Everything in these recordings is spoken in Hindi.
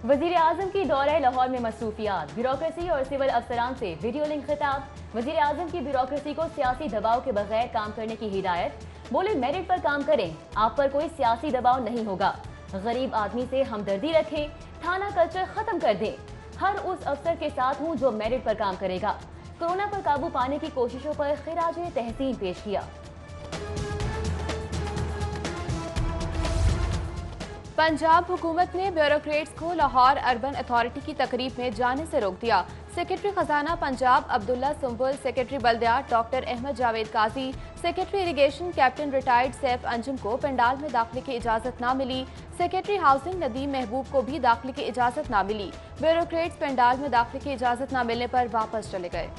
वजीर आजम की दौरे लाहौर में मसरूफियात, ब्यूरोक्रेसी और सिविल अफसरान से वीडियो लिंक खिताब। वजीर आजम की ब्यूरोक्रेसी को सियासी दबाव के बगैर काम करने की हिदायत। बोले मेरिट पर काम करें, आप पर कोई सियासी दबाव नहीं होगा। गरीब आदमी से हमदर्दी रखें, थाना कल्चर खत्म कर दें। हर उस अफसर के साथ हूँ जो मेरिट पर काम करेगा। कोरोना पर काबू पाने की कोशिशों पर खिराज तहसीन पेश किया। पंजाब हुकूमत ने ब्यूरोक्रेट्स को लाहौर अर्बन अथॉरिटी की तकरीब में जाने से रोक दिया। सेक्रेटरी खजाना पंजाब अब्दुल्ला सुंबुल, सेक्रेटरी बल्दियात doctor Ahmad Javed Qazi, secretary irrigation captain retired Saif Anjum को पंडाल में दाखिले की इजाजत न मिली। सेक्रेटरी हाउसिंग नदीम महबूब को भी दाखिले की इजाजत न मिली। ब्यूरोक्रेट्स पंडाल में दाखिले की इजाजत न मिलने पर वापस चले गए।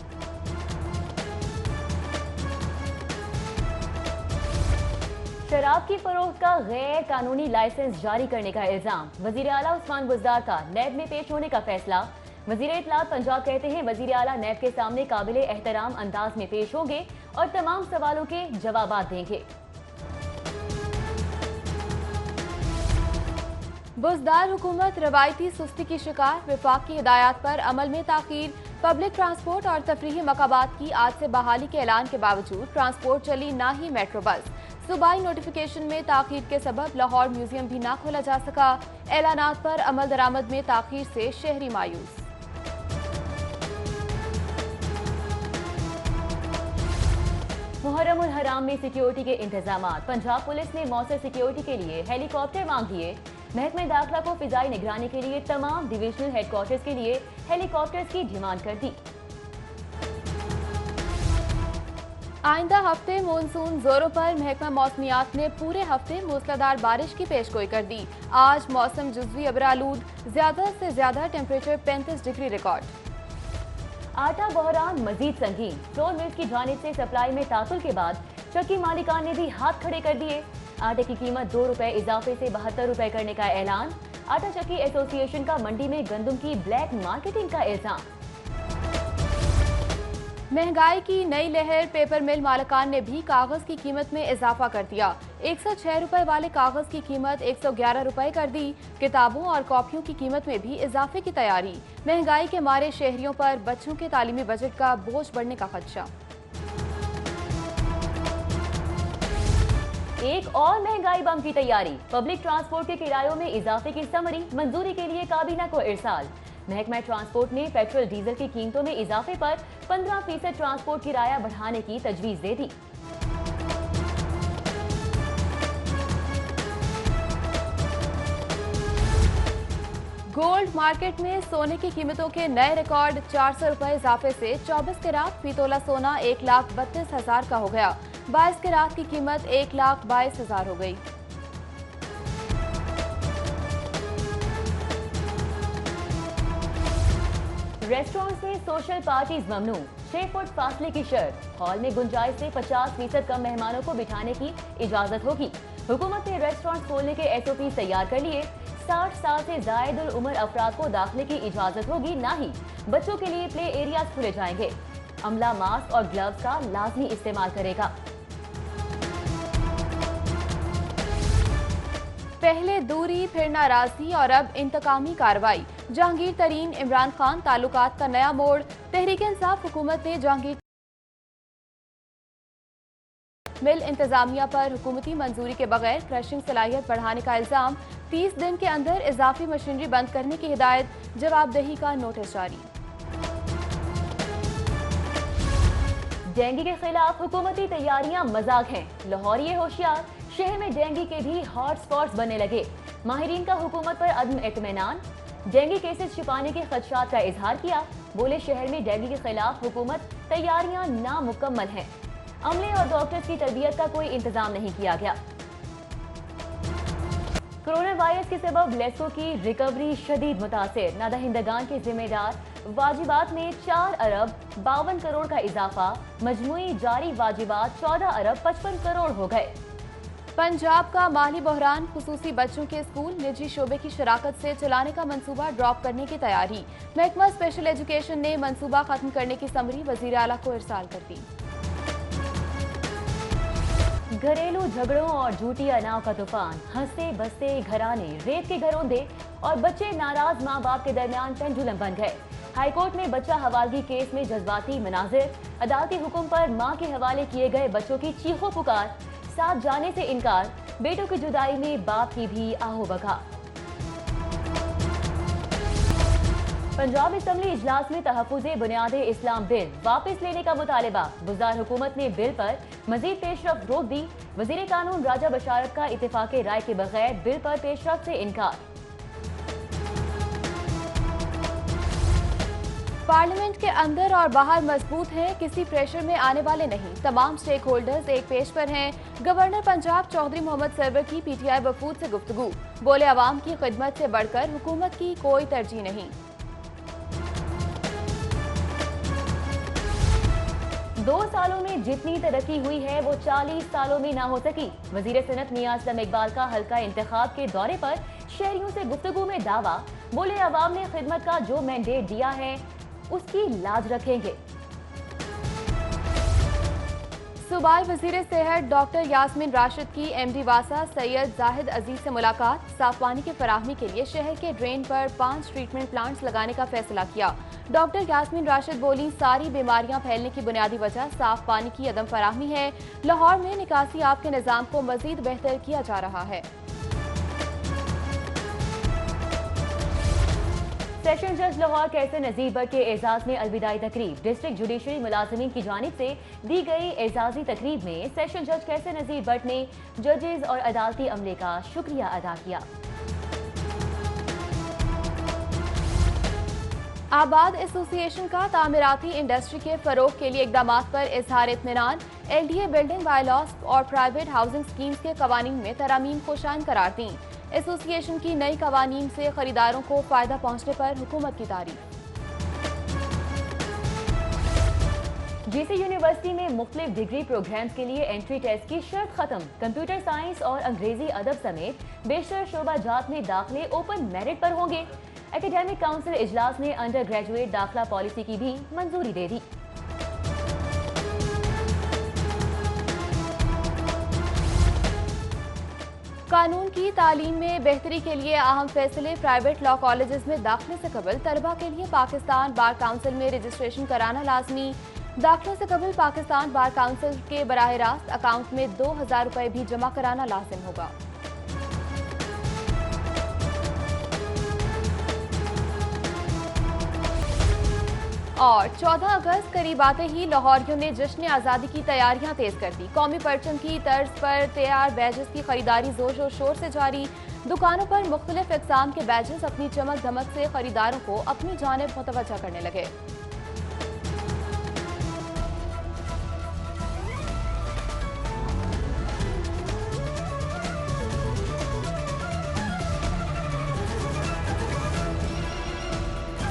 शराब की फरोख्त का गैर कानूनी लाइसेंस जारी करने का इल्जाम। वजीर आला उस्मान बुज़दार का नैब में पेश होने का फैसला। वजीर इत्तलात पंजाब कहते हैं वजीर आला नैब के सामने काबिले एहतराम अंदाज में पेश होंगे और तमाम सवालों के जवाब देंगे। बुज़दार हुकूमत रवायती सुस्ती की शिकार, विफाक की हिदायत पर अमल में ताखीर। पब्लिक ट्रांसपोर्ट और तफरीही मकाबात की आज से बहाली के ऐलान के बावजूद ट्रांसपोर्ट चली ना ही मेट्रो बस। सूबाई नोटिफिकेशन में ताखीर के सबब लाहौर म्यूजियम भी ना खोला जा सका। ऐलानात पर अमल दरामद में ताखीर से शहरी मायूस। मुहर्रम उल हराम में सिक्योरिटी के इंतजामात। पंजाब पुलिस ने मौसर सिक्योरिटी के लिए हेलीकॉप्टर मांग दिए। महकमे दाखिला को फिजाई निगरानी के लिए तमाम डिविजनल हेडक्वार्टर्स के लिए हेलीकॉप्टर्स की डिमांड कर दी। आइंदा हफ्ते मानसून जोरों पर, महकमा मौसमियात ने पूरे हफ्ते मूसलाधार बारिश की पेशगोई कर दी। आज मौसम जुज़वी अबरालूद, ज्यादा से ज्यादा टेम्परेचर 35 डिग्री रिकॉर्ड। आटा बहरान मजीद संगीन। फ्लोर मिल्स की जानिब से सप्लाई में तातुल के बाद चक्की मालिकान ने भी हाथ खड़े कर दिए। आटे की कीमत 2 रुपए इजाफे से 72 रुपए करने का ऐलान। आटा चक्की एसोसिएशन का मंडी में गंदम की ब्लैक मार्केटिंग का इल्जाम। महंगाई की नई लहर, पेपर मिल मालिकान ने भी कागज की कीमत में इजाफा कर दिया। 106 रुपए वाले कागज की कीमत 111 रुपए कर दी। किताबों और कॉपियों की कीमत में भी इजाफे की तैयारी। महंगाई के मारे शहरियों पर बच्चों के तालीमी बजट का बोझ बढ़ने का खदशा। एक और महंगाई बम की तैयारी। पब्लिक ट्रांसपोर्ट के किरायों में इजाफे की समरी मंजूरी के लिए काबीना को इरसाल। महकमा ट्रांसपोर्ट ने पेट्रोल डीजल की कीमतों में इजाफे पर 15% ट्रांसपोर्ट किराया बढ़ाने की तजवीज दे दी। गोल्ड मार्केट में सोने की कीमतों के नए रिकॉर्ड, 400 रुपए इजाफे से 24 कैरात फी तोला सोना 1,32,000 का हो गया। 22 कैरात की कीमत 1,22,000 हो गई। रेस्टोरेंट्स में सोशल पार्टीज ममनू। 6 फुट फासले की शर्त। हॉल में गुंजाइश से 50% कम मेहमानों को बिठाने की इजाजत होगी। हुकूमत ने रेस्टोरेंट खोलने के SOP तैयार कर लिए। 60 साल से जायद उम्र अफराद को दाखिले की इजाजत होगी, ना ही बच्चों के लिए प्ले एरियाज खुले जाएंगे। अमला मास्क और ग्लव्स का लाजमी इस्तेमाल करेगा। पहले दूरी, फिर नाराजगी और अब इंतकामी कार्रवाई। जहांगीर तरीन इमरान खान ताल्लुकात का नया मोड़। तहरीक इंसाफ हुकूमत ने जहांगीर मिल इंतजामिया पर हुकूमती मंजूरी के बगैर क्रशिंग सलाहियत बढ़ाने का इल्जाम। 30 दिन के अंदर इजाफी मशीनरी बंद करने की हिदायत। जवाबदेही का नोटिस जारी। डेंगू के खिलाफ हुकूमती तैयारियां मजाक हैं। लाहौरिये होशियार, शहर में डेंगू के भी हॉटस्पॉट्स बनने लगे। माहिरीन का हुकूमत पर अदम इत्मीनान। डेंगू केसेस छिपाने के खदशात का इजहार किया। बोले शहर में डेंगू के खिलाफ हुकूमत तैयारियां नामुकम्मल हैं। अमले और डॉक्टर्स की तरबियत का कोई इंतजाम नहीं किया गया। कोरोना वायरस के सबब लेसो की रिकवरी शदीद मुतासिर। नादहिंदगान के जिम्मेदार वाजिबात में 4 अरब 52 करोड़ का इजाफा। मजमूई जारी वाजिबात 14 अरब 55 करोड़ हो गए। पंजाब का माली बहरान, खुसूसी बच्चों के स्कूल निजी शोबे की शराकत से चलाने का मंसूबा ड्रॉप करने की तैयारी। महकमा स्पेशल एजुकेशन ने मंसूबा खत्म करने की समरी वजीर आला को इरसाल कर दी। घरेलू झगड़ों और झूठी अनाव का तूफान। हंसते बसते घराने, रेत के घरोंदे और बच्चे नाराज माँ बाप के दरमियान पेंडुलम बन गए। हाईकोर्ट में बच्चा हवालगी केस में जज्बाती मनाजिर, अदालती हुक्म पर मां के हवाले किए गए बच्चों की चीखों पुकार, साथ जाने से इनकार, बेटों की जुदाई में बाप की भी आहो बका। पंजाब असम्बली इजलास में तहफ़्फ़ुज़े बुनियादे इस्लाम बिल वापस लेने का मुतालिबा। बुज़दार हुकूमत ने बिल पर मजीद पेशरफ्त रोक दी। वज़ीर कानून राजा बशारत का इत्तेफाक़े राय के बगैर बिल पर पेशरफ्त से इनकार। पार्लियामेंट के अंदर और बाहर मजबूत हैं, किसी प्रेशर में आने वाले नहीं। तमाम स्टेक होल्डर्स एक पेज पर हैं। गवर्नर पंजाब चौधरी मोहम्मद सरवर की पीटीआई वफूद से गुफ्तगू। बोले अवाम की खिदमत से बढ़कर हुकूमत की कोई तरजीह नहीं। 2 सालों में जितनी तरक्की हुई है वो 40 सालों में ना हो सकी। वजीर सनत मियां असलम इकबाल का हल्का इंतखाब के दौरे पर शहरियों से गुफ्तगू में दावा। बोले अवाम ने खिदमत का जो मैंडेट दिया है उसकी लाज रखेंगे। सूबाई वजीर सेहत डॉक्टर यास्मीन राशिद की एमडी वासा सैयद जाहिद अजीज से मुलाकात। साफ पानी की फराहमी के लिए शहर के ड्रेन पर 5 ट्रीटमेंट प्लांट्स लगाने का फैसला किया। डॉक्टर यास्मीन राशिद बोली, सारी बीमारियां फैलने की बुनियादी वजह साफ पानी की अदम फराहमी है। लाहौर में निकासी आब के निज़ाम को मजीद बेहतर किया जा रहा है। सेशन जज लाहौर कैसे नजीर भट्ट के एजाज में अलविदाई तकरीब। डिस्ट्रिक्ट जुडिशरी मुलाजिमीन की जानिब से दी गई एजाजी तकरीब में सेशन जज कैसे नजीर भट्ट ने जजेस और अदालती अमले का शुक्रिया अदा किया। आबाद एसोसिएशन का तामीराती इंडस्ट्री के फरोग के लिए इकदाम पर इजहार इत्मीनान। एलडीए बिल्डिंग बायलॉज और प्राइवेट हाउसिंग स्कीम्स के कवानीन में तरामीम को शान करार दी। एसोसिएशन की नई कवानीन से खरीदारों को फायदा पहुंचने पर हुकूमत की तारीफ। जीसी यूनिवर्सिटी में मुख्तलिफ डिग्री प्रोग्राम्स के लिए एंट्री टेस्ट की शर्त खत्म। कंप्यूटर साइंस और अंग्रेजी अदब समेत बेशतर शोबाजात में दाखिले ओपन मेरिट पर होंगे। एकेडमिक काउंसिल इजलास ने अंडर ग्रेजुएट दाखिला पॉलिसी की भी मंजूरी दे दी। कानून की तालीम में बेहतरी के लिए अहम फैसले। प्राइवेट लॉ कॉलेजेस में दाखिले से कबल तलबा के लिए पाकिस्तान बार काउंसिल में रजिस्ट्रेशन कराना लाजमी। दाखिलों से कबल पाकिस्तान बार काउंसिल के बराह रास्त अकाउंट में 2000 रुपए भी जमा कराना लाजिम होगा। और 14 अगस्त करीब आते ही लाहौरियों ने जश्न आज़ादी की तैयारियां तेज कर दी। कौमी परचम की तर्ज पर तैयार बैजेस की खरीदारी जोर शोर से जारी। दुकानों पर मुख्तलिफ इक़साम के बैजेस अपनी चमक धमक से खरीदारों को अपनी जानिब मुतवज्जा करने लगे।